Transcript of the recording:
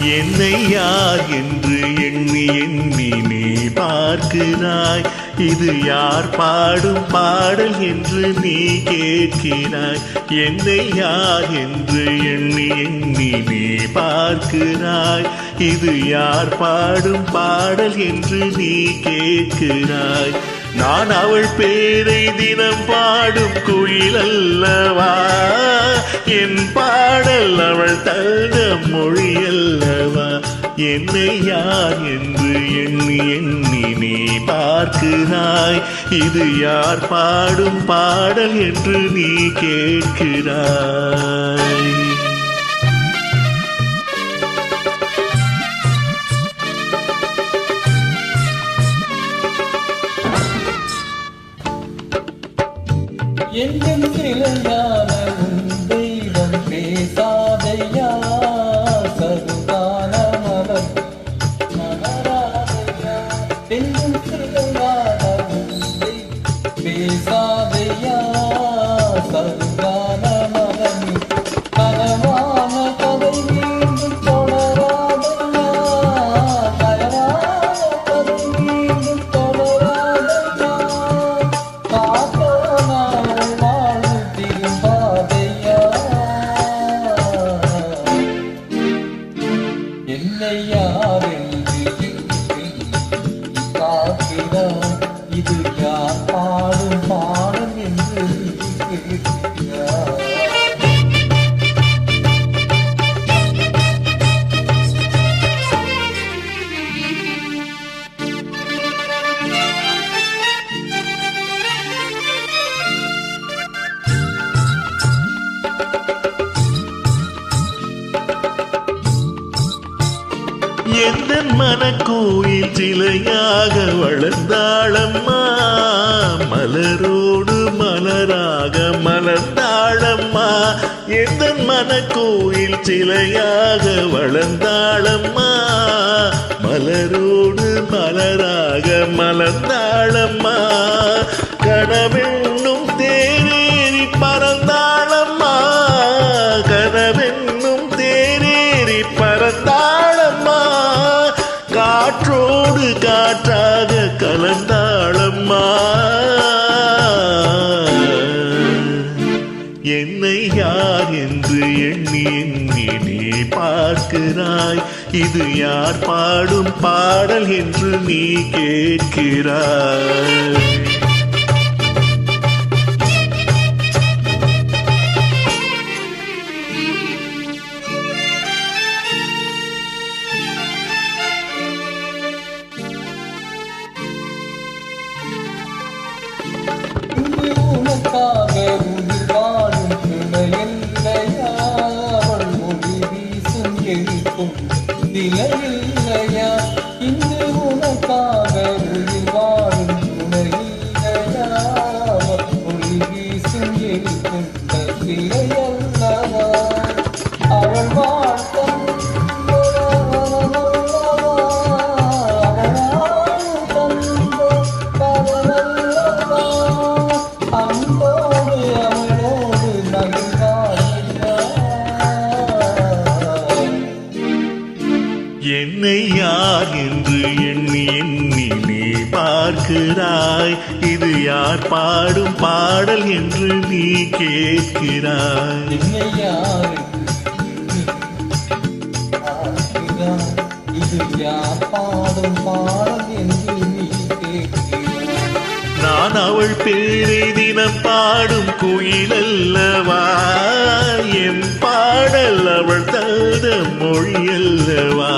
என்னை யார் என்று எண்ணி எண்ணி நீ பார்க்கிறாய். இது யார் பாடும் பாடல் என்று நீ கேட்கிறாய். என்னை யார் என்று எண்ணி எண்ணி நீ பார்க்கிறாய். இது யார் பாடும் பாடல் என்று நீ கேட்கிறாய். நான் அவள் பேரை தினம் பாடும் குயில் அல்லவா? என் பாடல் அவள் தந்த மொழி அல்லவா? என்னை யார் என்று எண்ணி எண்ணி நீ பார்க்கிறாய். இது யார் பாடும் பாடல் என்று நீ கேட்கிறாய். என் கிளையான உன் தெய்வம் பேசாதையா, சருதான மலர் மலராதையா. என் கிளையான உன் தெய்வம் பேசாதையா, சருதான மலர் கனவான கதை மீண்டும் தொடராதையா, கனவான கதை மீண்டும் தொடராதையா. என்னை யார் என்று பார்க்கிறார். இது யார் பாடும் பாடம் என்று கேட்கிறார். எந்த மனக்கோயில் சிலையாக வளர்ந்தாளம்மா, மலரோடு மலராக மலர்ந்தாளம்மா. எந்த மனக்கோயில் சிலையாக வளர்ந்தாளம்மா, மலரோடு மலராக மலர்ந்தாளம்மா. கனவென்னும் தேரேறி பறந்தாளம்மா, கனவென்னும் தேரேறி பறந்தாளம்மா. காற்றோடு காற்றாக கலந்தாளம்மா. என்னை யார் என்று எண்ணி எண்ணி நீ பார்க்கிறாய். இது யார் பாடும் பாடல் என்று நீ கேட்கிறாய். உனக்காக உயிர் வாழும் துணையில்லையா, அவள் மொழி வீசும் எழுப்பும் நிலையில்லையா. இன்று உனக்காக உயிர் வாழும் துணையில்லையா, அவள் மொழி வீசும் எழுப்பும் நிலையல்லவா. அவள் வாழ்த்தம் என்னை யார் என்று எண்ணி எண்ணி நீ பார்க்கிறாய். இது யார் பாடும் பாடல் என்று நீ கேட்கிறாய். என்னை யார் இது யார் பாடும் பாடல் என்று நீ கேட்கிறாய். நான் அவள் பேரை தினம் பாடும் குயில் அல்லவா? என் பாடல் அவள் தந்த மொழி அல்லவா?